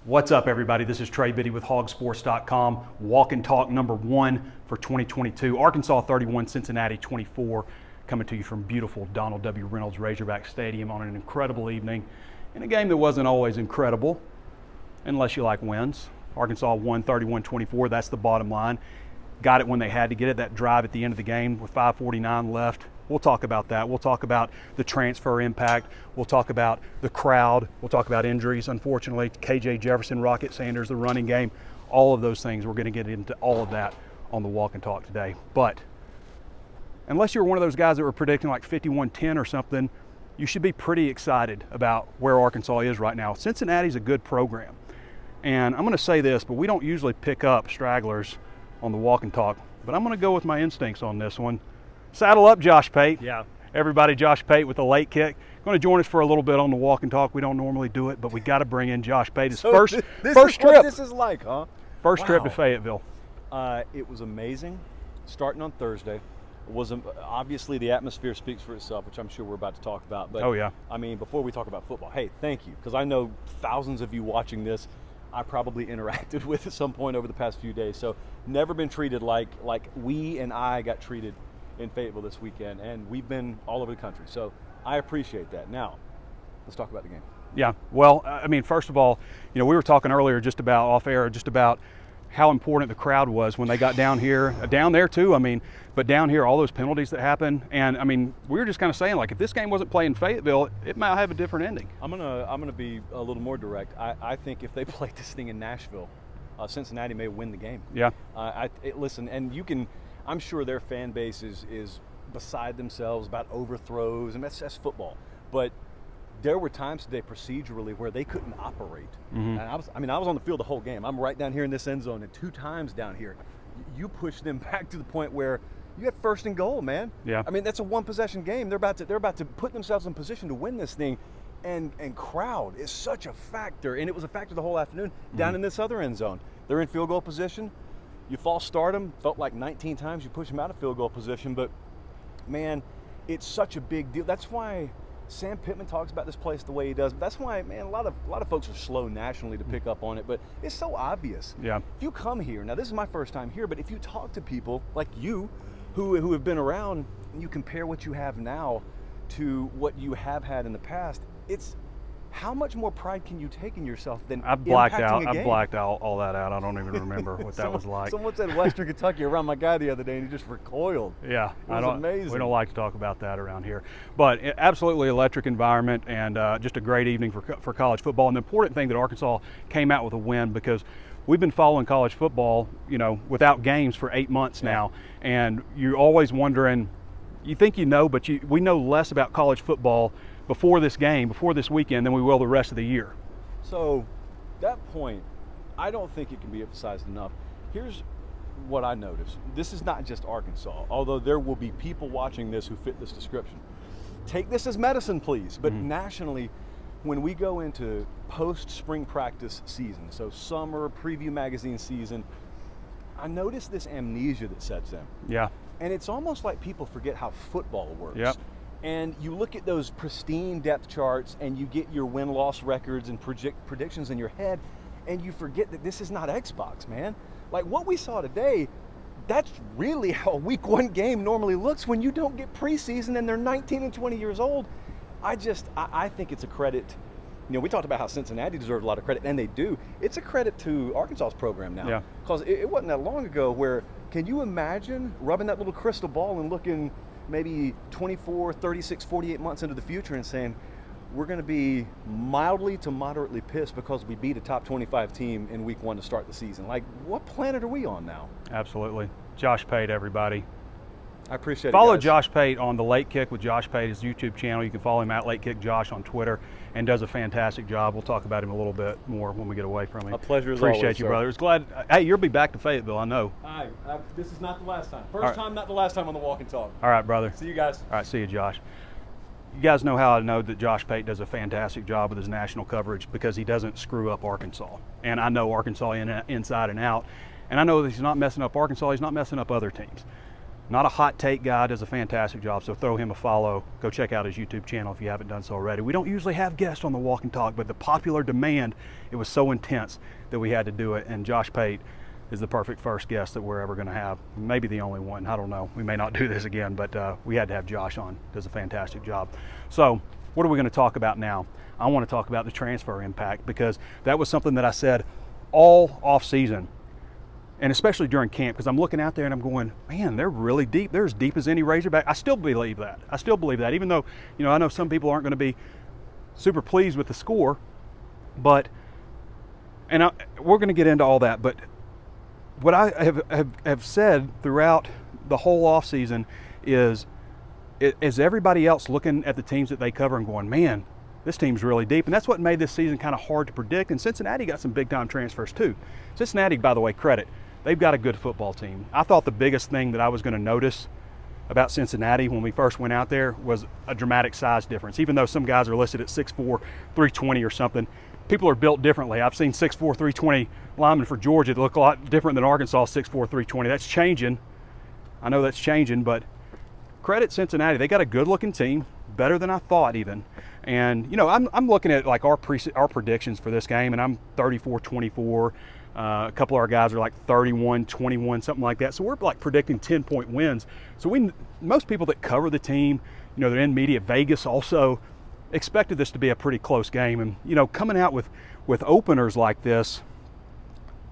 What's up, everybody? This is Trey Biddy with HawgSports.com. Walk and talk number 1 for 2022. Arkansas 31, Cincinnati 24. Coming to you from beautiful Donald W. Reynolds Razorback Stadium on an incredible evening in a game that wasn't always incredible, unless you like wins. Arkansas won 31-24. That's the bottom line. Got it when they had to get it. That drive at the end of the game with 5:49 left. We'll talk about that. We'll talk about the transfer impact. We'll talk about the crowd. We'll talk about injuries, unfortunately. KJ Jefferson, Rocket Sanders, the running game, all of those things. We're going to get into all of that on the Walk and Talk today. But unless you're one of those guys that were predicting like 51-10 or something, you should be pretty excited about where Arkansas is right now. Cincinnati's a good program. And I'm going to say this, but we don't usually pick up stragglers on the Walk and Talk. But I'm going to go with my instincts on this one. Saddle up, Josh Pate. Yeah. Everybody, Josh Pate with the late kick. Going to join us for a little bit on the Walk and Talk. We don't normally do it, but we got to bring in Josh Pate. His first trip. This is like, huh? First trip to Fayetteville. It was amazing. Starting on Thursday, obviously the atmosphere speaks for itself, which I'm sure we're about to talk about. But oh yeah. I mean, before we talk about football, hey, thank you, because I know thousands of you watching this, I probably interacted with at some point over the past few days. So never been treated like we and I got treated in Fayetteville this weekend, and we've been all over the country. So I appreciate that. Now, let's talk about the game. Yeah, well, I mean, first of all, you know, we were talking earlier just about off air, just about how important the crowd was when they got down here, down there too, I mean, but down here, all those penalties that happened. And I mean, we were just kind of saying, like, if this game wasn't played in Fayetteville, it might have a different ending. I'm gonna be a little more direct. I think if they played this thing in Nashville, Cincinnati may win the game. Yeah. Listen, and you can, I'm sure their fan base is beside themselves about overthrows, and that's football. But there were times today procedurally where they couldn't operate. Mm-hmm. And I was on the field the whole game. I'm right down here in this end zone, and 2 times down here, you push them back to the point where you had 1st and goal, man. Yeah. I mean, that's a 1-possession game. They're about to put themselves in position to win this thing, and crowd is such a factor, and it was a factor the whole afternoon down in this other end zone. They're in field goal position. You false start them, felt like 19 times you push them out of field goal position, but man, it's such a big deal. That's why Sam Pittman talks about this place the way he does. But that's why, man, a lot of folks are slow nationally to pick up on it, but it's so obvious. Yeah. If you come here, now this is my first time here, but if you talk to people like you who have been around, and you compare what you have now to what you have had in the past, it's how much more pride can you take in yourself than I blacked impacting a game? I blacked out all that out. I don't even remember what that was like. Someone said Western Kentucky around my guy the other day, and he just recoiled. Yeah, it was amazing. We don't like to talk about that around here, but absolutely electric environment, and just a great evening for college football. And the important thing that Arkansas came out with a win, because we've been following college football, you know, without games for 8 months now, and you're always wondering. You think you know, but we know less about college football before this game, before this weekend, than we will the rest of the year. So that point, I don't think it can be emphasized enough. Here's what I noticed. This is not just Arkansas, although there will be people watching this who fit this description. Take this as medicine, please. But nationally, when we go into post-spring practice season, so summer, preview magazine season, I noticed this amnesia that sets in. Yeah. And it's almost like people forget how football works. Yep. And you look at those pristine depth charts, and you get your win-loss records and predictions in your head, and you forget that this is not Xbox, man. Like what we saw today, that's really how a week 1 game normally looks when you don't get preseason and they're 19 and 20 years old. I think it's a credit. You know, we talked about how Cincinnati deserved a lot of credit, and they do. It's a credit to Arkansas's program now. Yeah. Because it wasn't that long ago where, can you imagine rubbing that little crystal ball and looking maybe 24, 36, 48 months into the future and saying, we're going to be mildly to moderately pissed because we beat a top 25 team in week 1 to start the season. Like, what planet are we on now? Absolutely. Josh Pate, everybody. I appreciate it. Follow Josh Pate on the Late Kick with Josh Pate, his YouTube channel. You can follow him at Late Kick Josh on Twitter, and does a fantastic job. We'll talk about him a little bit more when we get away from him. A pleasure as always. Appreciate you, sir. brother. It's glad. Hey, you'll be back to Fayetteville, I know. This is not the last time. First time, not the last time on the Walk and Talk. All right, brother. See you guys. All right, see you, Josh. You guys know how I know that Josh Pate does a fantastic job with his national coverage, because he doesn't screw up Arkansas. And I know Arkansas inside and out. And I know that he's not messing up Arkansas, he's not messing up other teams. Not a hot take guy, does a fantastic job, so throw him a follow. Go check out his YouTube channel if you haven't done so already. We don't usually have guests on the Walk and Talk, but the popular demand, it was so intense that we had to do it, and Josh Pate is the perfect first guest that we're ever going to have. Maybe the only one, I don't know. We may not do this again, but we had to have Josh on. Does a fantastic job. So what are we going to talk about now? I want to talk about the transfer impact, because that was something that I said all off season, and especially during camp, because I'm looking out there and I'm going, man, they're really deep. They're as deep as any Razorback. I still believe that. I still believe that, even though, you know, I know some people aren't going to be super pleased with the score, but, and we're going to get into all that, but what I have said throughout the whole offseason is everybody else looking at the teams that they cover and going, man, this team's really deep. And that's what made this season kind of hard to predict. And Cincinnati got some big-time transfers too. Cincinnati, by the way, credit, they've got a good football team. I thought the biggest thing that I was going to notice about Cincinnati when we first went out there was a dramatic size difference. Even though some guys are listed at 6'4", 320 or something, people are built differently. I've seen 6'4", 320 linemen for Georgia that look a lot different than Arkansas 6'4", 320. That's changing. I know that's changing, but credit Cincinnati. They got a good-looking team, better than I thought even. And, you know, I'm looking at like our predictions for this game, and I'm 34-24. A couple of our guys are like 31-21, something like that. So we're like predicting 10-point wins. So most people that cover the team, you know, they're in media, Vegas also, expected this to be a pretty close game. And, you know, coming out with openers like this,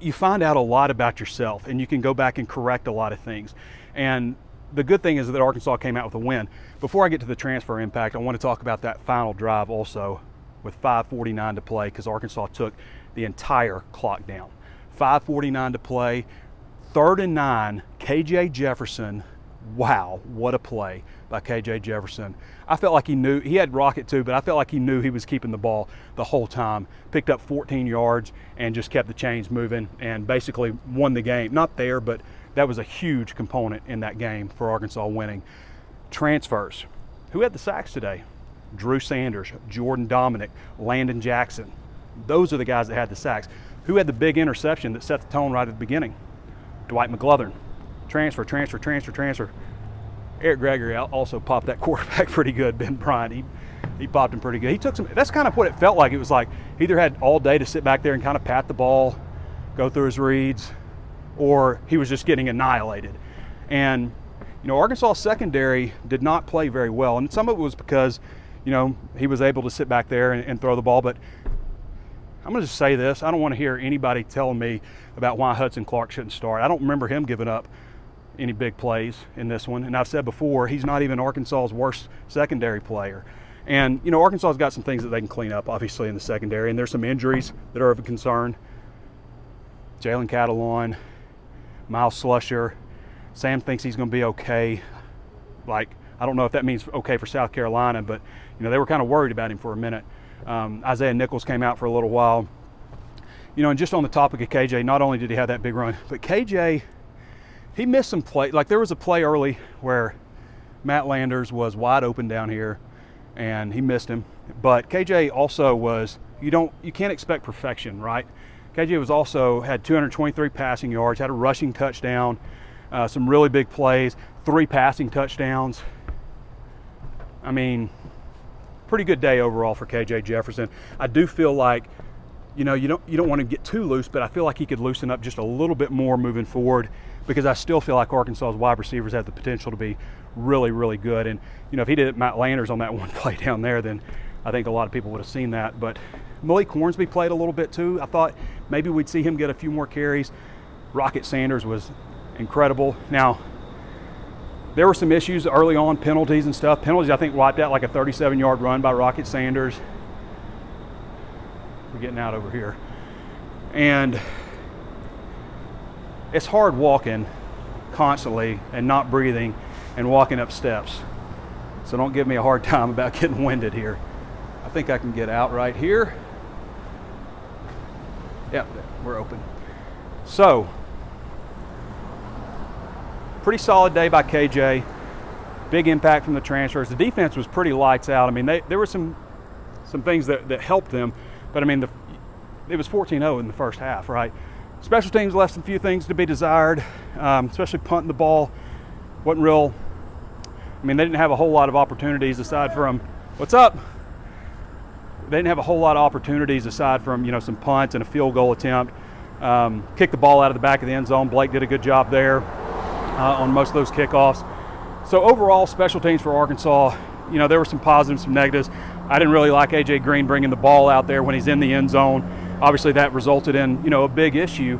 you find out a lot about yourself, and you can go back and correct a lot of things. And the good thing is that Arkansas came out with a win. Before I get to the transfer impact, I want to talk about that final drive also with 5:49 to play, because Arkansas took the entire clock down. 5:49 to play, 3rd and 9, KJ Jefferson. Wow, what a play by KJ Jefferson. I felt like he knew, he had rocket too, but I felt like he knew he was keeping the ball the whole time. Picked up 14 yards and just kept the chains moving and basically won the game. Not there, but that was a huge component in that game for Arkansas winning. Transfers. Who had the sacks today? Drew Sanders, Jordan Dominic, Landon Jackson. Those are the guys that had the sacks. Who had the big interception that set the tone right at the beginning? Dwight McGlothern. Transfer. Eric Gregory also popped that quarterback pretty good, Ben Bryant. He popped him pretty good. He took some, that's kind of what it felt like. It was like he either had all day to sit back there and kind of pat the ball, go through his reads, or he was just getting annihilated. And, you know, Arkansas secondary did not play very well. And some of it was because, you know, he was able to sit back there and throw the ball. But I'm going to just say this. I don't want to hear anybody telling me about why Hudson Clark shouldn't start. I don't remember him giving up any big plays in this one. And I've said before, he's not even Arkansas's worst secondary player. And, you know, Arkansas's got some things that they can clean up, obviously, in the secondary. And there's some injuries that are of a concern. Jalen Catalon, Miles Slusher. Sam thinks he's going to be okay. Like, I don't know if that means okay for South Carolina, but, you know, they were kind of worried about him for a minute. Isaiah Nichols came out for a little while. You know, and just on the topic of KJ, not only did he have that big run, but KJ, he missed some play. Like, there was a play early where Matt Landers was wide open down here, and he missed him. But KJ also was, you can't expect perfection, right? KJ was also had 223 passing yards, had a rushing touchdown, some really big plays, 3 passing touchdowns. I mean, pretty good day overall for KJ Jefferson. I do feel like, you know, you don't want to get too loose, but I feel like he could loosen up just a little bit more moving forward, because I still feel like Arkansas's wide receivers have the potential to be really, really good. And, you know, if he did Matt Landers on that one play down there, then I think a lot of people would have seen that. But Malik Hornsby played a little bit too. I thought maybe we'd see him get a few more carries. Rocket Sanders was incredible. Now, there were some issues early on, penalties and stuff. Penalties, I think, wiped out like a 37-yard run by Rocket Sanders. We're getting out over here. And it's hard walking constantly and not breathing and walking up steps. So don't give me a hard time about getting winded here. I think I can get out right here. Yep, we're open. So, pretty solid day by KJ. Big impact from the transfers. The defense was pretty lights out. I mean, there were some things that helped them, but I mean, it was 14-0 in the first half, right? Special teams left some few things to be desired, especially punting the ball. wasn't real. I mean, they didn't have a whole lot of opportunities aside from, what's up? They didn't have a whole lot of opportunities aside from, you know, some punts and a field goal attempt. Kicked the ball out of the back of the end zone. Blake did a good job there on most of those kickoffs. So overall, special teams for Arkansas, you know, there were some positives, some negatives. I didn't really like A.J. Green bringing the ball out there when he's in the end zone. Obviously, that resulted in, you know, a big issue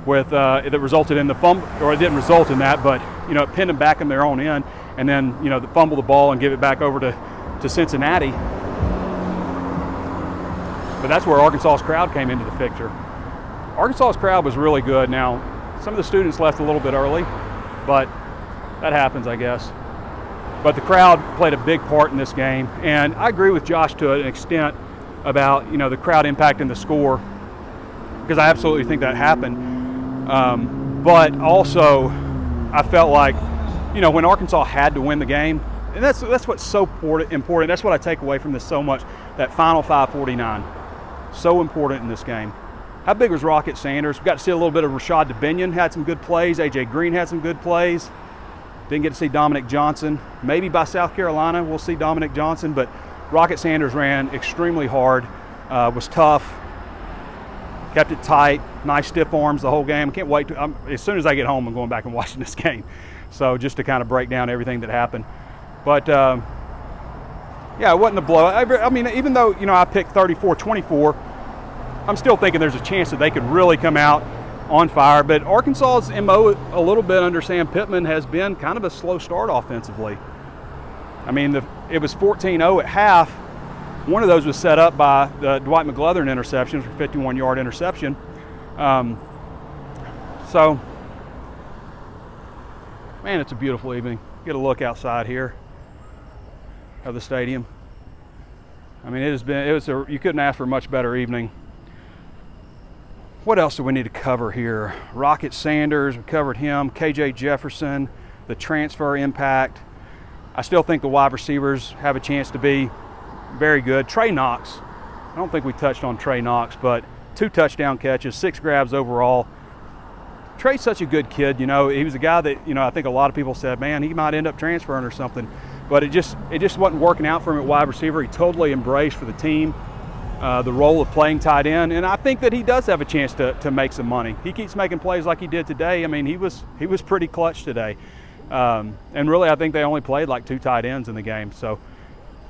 with that resulted in the fumble, or it didn't result in that, but, you know, it pinned them back in their own end, and then, you know, fumble the ball and give it back over to Cincinnati. But that's where Arkansas's crowd came into the picture. Arkansas's crowd was really good. Now, some of the students left a little bit early, but that happens, I guess. But the crowd played a big part in this game, and I agree with Josh to an extent about, you know, the crowd impacting the score, because I absolutely think that happened. But also, I felt like, you know, when Arkansas had to win the game, and that's what's so important. That's what I take away from this so much. That final 5:49, so important in this game. How big was Rocket Sanders? We got to see a little bit of Rashad DeBinion, had some good plays. A.J. Green had some good plays. Didn't get to see Dominic Johnson. Maybe by South Carolina we'll see Dominic Johnson, but Rocket Sanders ran extremely hard, was tough, kept it tight, nice stiff arms the whole game. I can't wait to, as soon as I get home, I'm going back and watching this game. So just to kind of break down everything that happened. But yeah, it wasn't a blowout. I mean, even though, you know, I picked 34-24, I'm still thinking there's a chance that they could really come out on fire. But Arkansas's MO a little bit under Sam Pittman has been kind of a slow start offensively. I mean, it was 14-0 at half. One of those was set up by the Dwight McGlothern interception for 51-yard interception. So, man, it's a beautiful evening. Get a look outside here of the stadium. I mean, you couldn't ask for a much better evening. What else do we need to cover here? Rocket Sanders, we covered him. KJ Jefferson, the transfer impact. I still think the wide receivers have a chance to be very good. Trey Knox, I don't think we touched on Trey Knox, but 2 touchdown catches, 6 grabs overall. Trey's such a good kid, you know. He was a guy that, you know, I think a lot of people said, man, he might end up transferring or something. But it just wasn't working out for him at wide receiver. He totally embraced for the team the role of playing tight end, and I think that he does have a chance to make some money. He keeps making plays like he did today. I mean, he was pretty clutch today. And really, I think they only played like 2 tight ends in the game. So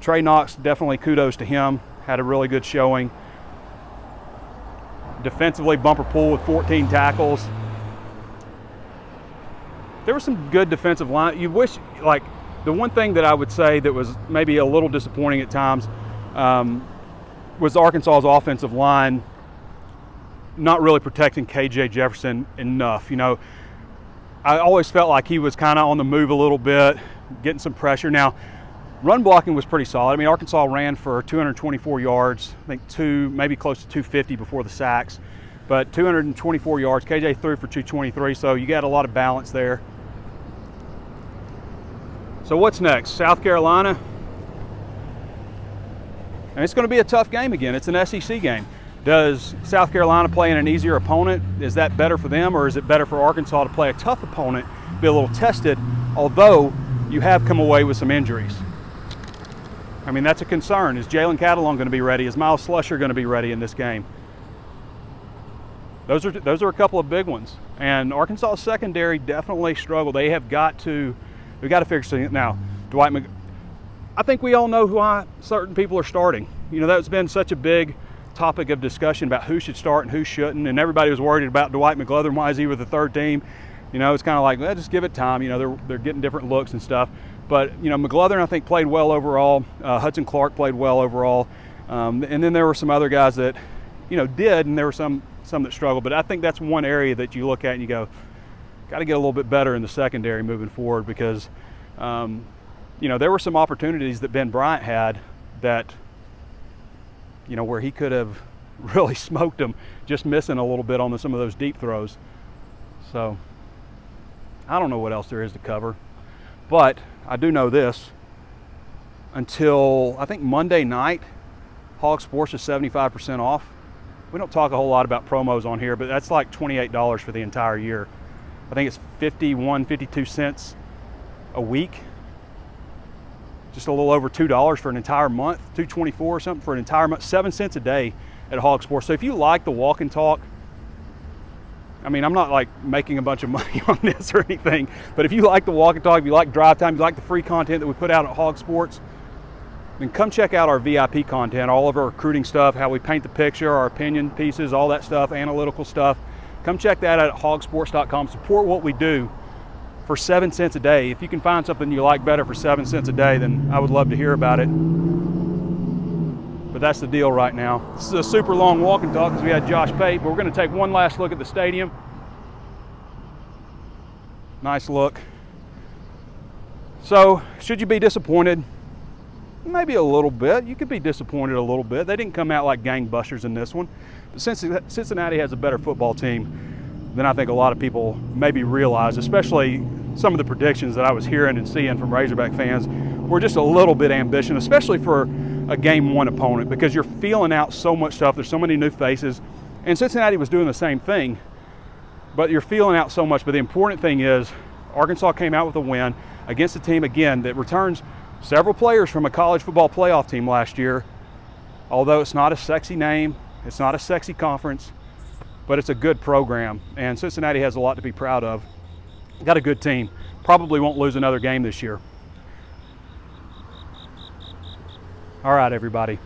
Trey Knox, definitely kudos to him. Had a really good showing. Defensively, bumper pool with 14 tackles. There was some good defensive line. You wish, like, the one thing that I would say that was maybe a little disappointing at times was Arkansas's offensive line not really protecting KJ Jefferson enough. You know, I always felt like he was kind of on the move a little bit, getting some pressure. Now, run blocking was pretty solid. I mean, Arkansas ran for 224 yards, I think maybe close to 250 before the sacks, but 224 yards. KJ threw for 223, so you got a lot of balance there. So what's next? South Carolina. And it's going to be a tough game again. It's an SEC game. Does South Carolina play in an easier opponent? Is that better for them, or is it better for Arkansas to play a tough opponent, be a little tested, although you have come away with some injuries? I mean, that's a concern. Is Jalen Catalon going to be ready? Is Miles Slusher going to be ready in this game? Those are a couple of big ones. And Arkansas secondary definitely struggled. We've got to figure something out. Now, I think we all know who certain people are starting. You know, that's been such a big topic of discussion about who should start and who shouldn't, and everybody was worried about Dwight McGlothern. Why is he with the 3rd team? You know, it's kind of like, well, just give it time. You know, they're getting different looks and stuff. But, you know, McGlothern, I think, played well overall. Hudson Clark played well overall. And then there were some other guys that, you know, did, and there were some that struggled. But I think that's one area that you look at and you go, got to get a little bit better in the secondary moving forward, because you know, there were some opportunities that Ben Bryant had that, you know, where he could have really smoked them, just missing a little bit on some of those deep throws. So I don't know what else there is to cover, but I do know this. Until I think Monday night, HawgSports is 75% off. We don't talk a whole lot about promos on here, but that's like $28 for the entire year. I think it's 52 cents a week. Just a little over $2 for an entire month, $2.24 or something for an entire month, 7 cents a day at HawgSports. So if you like the walk and talk, I mean, I'm not like making a bunch of money on this or anything, but if you like the walk and talk, if you like drive time, if you like the free content that we put out at HawgSports, then come check out our VIP content, all of our recruiting stuff, how we paint the picture, our opinion pieces, all that stuff, analytical stuff. Come check that out at HawgSports.com. Support what we do for 7 cents a day. If you can find something you like better for 7 cents a day, then I would love to hear about it. But that's the deal right now. This is a super long walk and talk because we had Josh Pate, but we're going to take one last look at the stadium. Nice look. So, should you be disappointed? Maybe a little bit. You could be disappointed a little bit. They didn't come out like gangbusters in this one. But Cincinnati has a better football team than I think a lot of people maybe realize, especially some of the predictions that I was hearing and seeing from Razorback fans were just a little bit ambitious, especially for a game one opponent, because you're feeling out so much stuff. There's so many new faces, and Cincinnati was doing the same thing, but you're feeling out so much. But the important thing is Arkansas came out with a win against a team, again, that returns several players from a college football playoff team last year. Although it's not a sexy name, it's not a sexy conference, but it's a good program, and Cincinnati has a lot to be proud of. Got a good team. Probably won't lose another game this year. All right, everybody.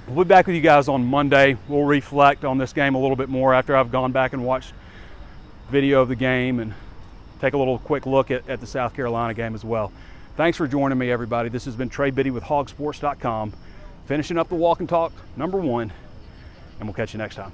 We'll be back with you guys on Monday. We'll reflect on this game a little bit more after I've gone back and watched video of the game and take a little quick look at the South Carolina game as well. Thanks for joining me, everybody. This has been Trey Biddy with HawgSports.com, finishing up the walk and talk number 1, and we'll catch you next time.